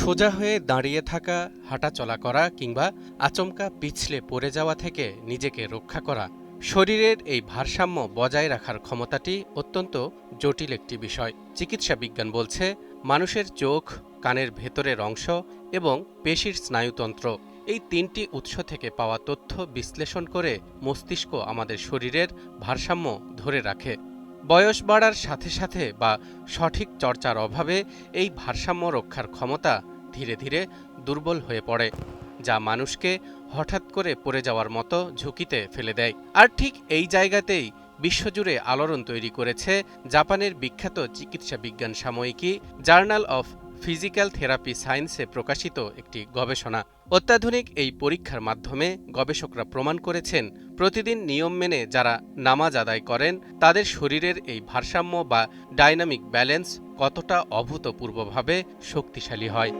সোজা হয়ে দাঁড়িয়ে থাকা, হাঁটাচলা করা কিংবা আচমকা পিছলে পড়ে যাওয়া থেকে নিজেকে রক্ষা করা, শরীরের এই ভারসাম্য বজায় রাখার ক্ষমতাটি অত্যন্ত জটিল একটি বিষয়। চিকিৎসা বিজ্ঞান বলছে, মানুষের চোখ, কানের ভেতরের অংশ এবং পেশির স্নায়ুতন্ত্র এই তিনটি উৎস থেকে পাওয়া তথ্য বিশ্লেষণ করে মস্তিষ্ক আমাদের শরীরের ভারসাম্য ধরে রাখে। বয়স বাড়ার সাথে সাথে বা সঠিক চর্চার অভাবে এই ভারসাম্য রক্ষার ক্ষমতা ধীরে ধীরে দুর্বল হয়ে পড়ে, যা মানুষকে হঠাৎ করে পড়ে যাওয়ার মতো ঝুঁকিতে ফেলে দেয়। আর ঠিক এই জায়গাতেই বিশ্বজুড়ে আলোড়ন তৈরি করেছে জাপানের বিখ্যাত চিকিৎসা বিজ্ঞান সাময়িকী জার্নাল অফ ফিজিক্যাল থেরাপি সায়েন্সে প্রকাশিত একটি গবেষণা। অত্যাধুনিক এই পরীক্ষার মাধ্যমে গবেষকরা প্রমাণ করেছেন, প্রতিদিন নিয়ম মেনে যারা নামাজ আদায় করেন তাদের শরীরের এই ভারসাম্য বা ডাইনামিক ব্যালেন্স কতটা অভূতপূর্বভাবে শক্তিশালী হয়।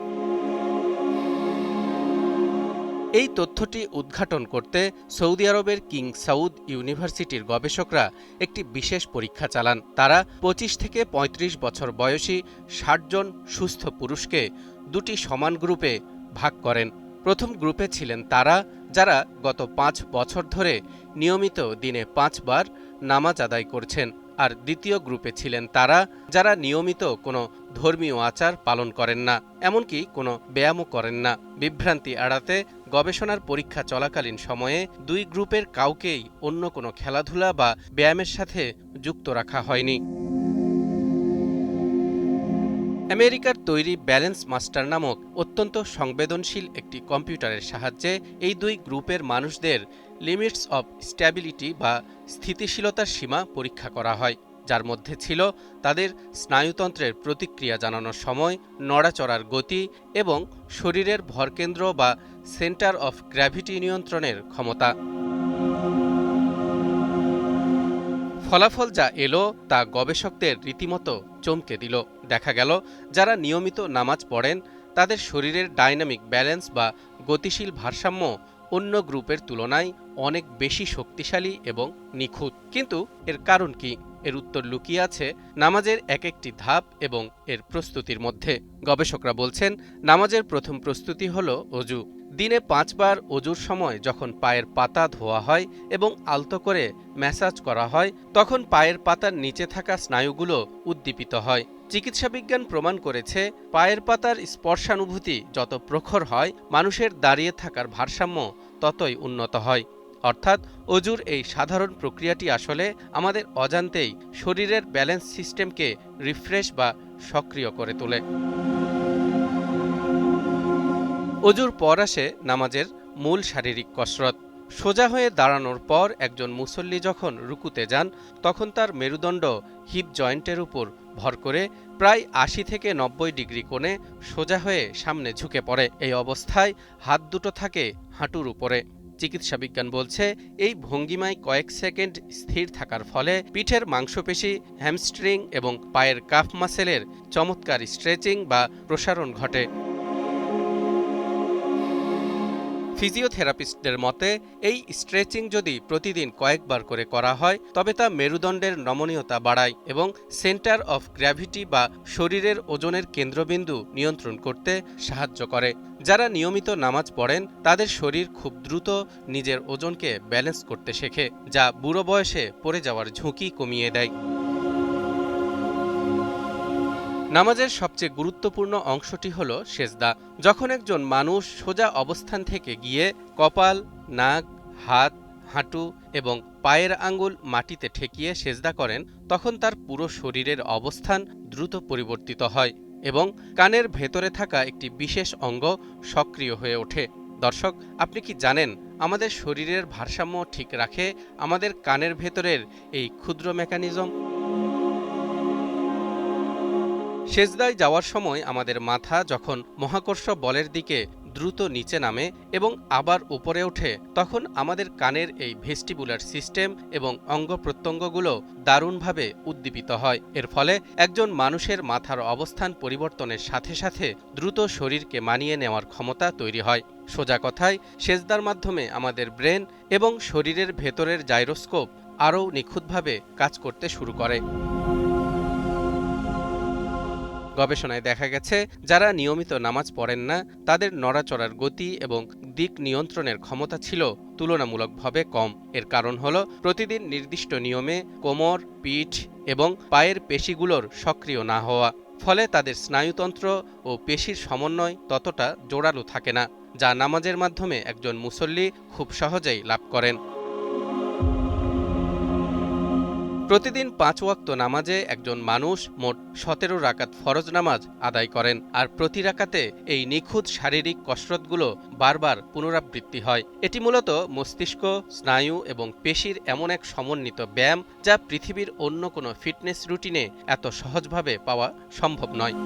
এই তথ্যটি উদ্ঘাটন করতে সৌদি আরবের কিং সাউদ ইউনিভার্সিটির গবেষকরা একটি বিশেষ পরীক্ষা চালান। তারা ২৫ থেকে ৩৫ বছর বয়সী ৬০ জন সুস্থ পুরুষকে দুটি সমান গ্রুপে ভাগ করেন। প্রথম গ্রুপে ছিলেন তারা যারা গত ৫ বছর ধরে নিয়মিত দিনে ৫ বার নামাজ আদায় করছেন, আর দ্বিতীয় গ্রুপে ছিলেন তারা যারা নিয়মিত কোনো ধর্মীয় আচার পালন করেন না, এমনকি কোনো ব্যায়ামও করেন না। বিভ্রান্তি এড়াতে গবেষণার পরীক্ষা চলাকালীন সময়ে দুই গ্রুপের কাউকেই অন্য কোনো খেলাধুলা বা ব্যায়ামের সাথে যুক্ত রাখা হয়নি। আমেরিকার তৈরি ব্যালেন্স মাস্টার নামক অত্যন্ত সংবেদনশীল একটি কম্পিউটারের সাহায্যে এই দুই গ্রুপের মানুষদের লিমিটস অব স্ট্যাবিলিটি বা স্থিতিশীলতার সীমা পরীক্ষা করা হয়, যার মধ্যে ছিল তাদের স্নায়ুতন্ত্রের প্রতিক্রিয়া জানানোর সময়, নড়াচড়ার গতি এবং শরীরের ভরকেন্দ্র বা সেন্টার অফ গ্র্যাভিটি নিয়ন্ত্রণের ক্ষমতা। ফলাফল যা এলো তা গবেষকদের রীতিমতো চমকে দিল। দেখা গেল, যারা নিয়মিত নামাজ পড়েন তাদের শরীরের ডাইনামিক ব্যালেন্স বা গতিশীল ভারসাম্য অন্য গ্রুপের তুলনায় অনেক বেশি শক্তিশালী এবং নিখুঁত। কিন্তু এর কারণ কি? এর উত্তর লুকিয়ে আছে নামাজের এক একটি ধাপ এবং এর প্রস্তুতির মধ্যে। গবেষকরা বলছেন, নামাজের প্রথম প্রস্তুতি হল অজু। দিনে ৫ বার অজুর সময় যখন পায়ের পাতা ধোয়া হয় এবং আলতো করে ম্যাসাজ করা হয়, তখন পায়ের পাতার নিচে থাকা স্নায়ুগুলো উদ্দীপিত হয়। চিকিৎসাবিজ্ঞান প্রমাণ করেছে, পায়ের পাতার স্পর্শানুভূতি যত প্রখর হয়, মানুষের দাঁড়িয়ে থাকার ভারসাম্য ততই উন্নত হয়। অর্থাৎ অজুর এই সাধারণ প্রক্রিয়াটি আসলে আমাদের অজান্তেই শরীরের ব্যালেন্স সিস্টেমকে রিফ্রেশ বা সক্রিয় করে তোলে। অজুর পর আসে নামাজের মূল শারীরিক কসরত। সোজা হয়ে দাঁড়ানোর পর একজন মুসল্লি যখন রুকুতে যান, তখন তার মেরুদণ্ড হিপ জয়েন্টের উপর ভর করে প্রায় ৮০ থেকে ৯০ ডিগ্রি কোণে সোজা হয়ে সামনে ঝুঁকে পড়ে। এই অবস্থায় হাত দুটো থাকে হাঁটুর উপরে। চিকিৎসাবিজ্ঞান বলছে, এই ভঙ্গিমায় কয়েক সেকেন্ড স্থির থাকার ফলে পিঠের মাংসপেশি, হ্যামস্ট্রিং এবং পায়ের কাফ মাসেলের চমৎকার স্ট্রেচিং বা প্রসারণ ঘটে। ফিজিওথেরাপিস্টদের মতে, এই স্ট্রেচিং যদি প্রতিদিন কয়েকবার করে করা হয় তবে তা মেরুদণ্ডের নমনীয়তা বাড়ায় এবং সেন্টার অফ গ্র্যাভিটি বা শরীরের ওজনের কেন্দ্রবিন্দু নিয়ন্ত্রণ করতে সাহায্য করে। যারা নিয়মিত নামাজ পড়েন তাদের শরীর খুব দ্রুত নিজের ওজনকে ব্যালেন্স করতে শেখে, যা বুড়ো বয়সে পড়ে যাওয়ার ঝুঁকি কমিয়ে দেয়। নামাজের সবচেয়ে গুরুত্বপূর্ণ অংশটি হল সেজদা। যখন একজন মানুষ সোজা অবস্থান থেকে গিয়ে কপাল, নাক, হাত, হাঁটু এবং পায়ের আঙ্গুল মাটিতে ঠেকিয়ে সেজদা করেন, তখন তার পুরো শরীরের অবস্থান দ্রুত পরিবর্তিত হয় এবং কানের ভেতরে থাকা একটি বিশেষ অঙ্গ সক্রিয় হয়ে ওঠে। দর্শক, আপনি কি জানেন, আমাদের শরীরের ভারসাম্য ঠিক রাখে আমাদের কানের ভেতরের এই ক্ষুদ্র মেকানিজম? সেজদায় যাওয়ার সময় আমাদের মাথা যখন মহাকর্ষ বলের দিকে দ্রুত নিচে নামে এবং আবার উপরে ওঠে, তখন আমাদের কানের এই ভেস্টিবুলার সিস্টেম এবং অঙ্গ প্রত্যঙ্গগুলো দারুণভাবে উদ্দীপিত হয়। এর ফলে একজন মানুষের মাথার অবস্থান পরিবর্তনের সাথে সাথে দ্রুত শরীরকে মানিয়ে নেওয়ার ক্ষমতা তৈরি হয়। সোজা কথায়, সেজদার মাধ্যমে আমাদের ব্রেন এবং শরীরের ভেতরের জাইরোস্কোপ আরও নিখুঁতভাবে কাজ করতে শুরু করে। গবেষণায় দেখা গেছে, যারা নিয়মিত নামাজ পড়েন না তাদের নড়াচড়ার গতি এবং দিক নিয়ন্ত্রণের ক্ষমতা ছিল তুলনামূলকভাবে কম। এর কারণ হল প্রতিদিন নির্দিষ্ট নিয়মে কোমর, পিঠ এবং পায়ের পেশিগুলোর সক্রিয় না হওয়া। ফলে তাদের স্নায়ুতন্ত্র ও পেশির সমন্বয় ততটা জোরালো থাকে না, যা নামাজের মাধ্যমে একজন মুসল্লি খুব সহজেই লাভ করেন। প্রতিদিন ৫ ওয়াক্ত নামাজে একজন মানুষ মোট ১৭ রাকাত ফরজ নামাজ আদায় করেন, আর প্রতি রাকাতে এই নিখুঁত শারীরিক কসরতগুলো বারবার পুনরাবৃত্তি হয়। এটি মূলত মস্তিষ্ক, স্নায়ু এবং পেশির এমন এক সমন্বিত ব্যায়াম যা পৃথিবীর অন্য কোনো ফিটনেস রুটিনে এত সহজভাবে পাওয়া সম্ভব নয়।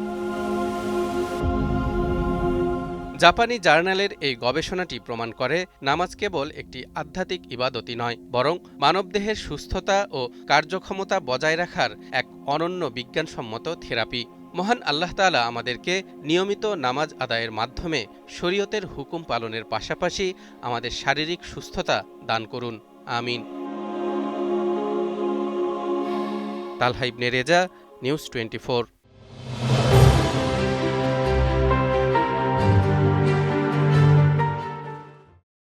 জাপানি জার্নালের এই গবেষণাটি প্রমাণ করে, নামাজ কেবল একটি আধ্যাত্মিক ইবাদতই নয়, বরং মানবদেহের সুস্থতা ও কার্যক্ষমতা বজায় রাখার এক অনন্য বিজ্ঞানসম্মত থেরাপি। মহান আল্লাহ তাআলা আমাদেরকে নিয়মিত নামাজ আদায়ের মাধ্যমে শরীয়তের হুকুম পালনের পাশাপাশি আমাদের শারীরিক সুস্থতা দান করুন। আমিন। তালহা ইবনে রেজা, নিউজ 24।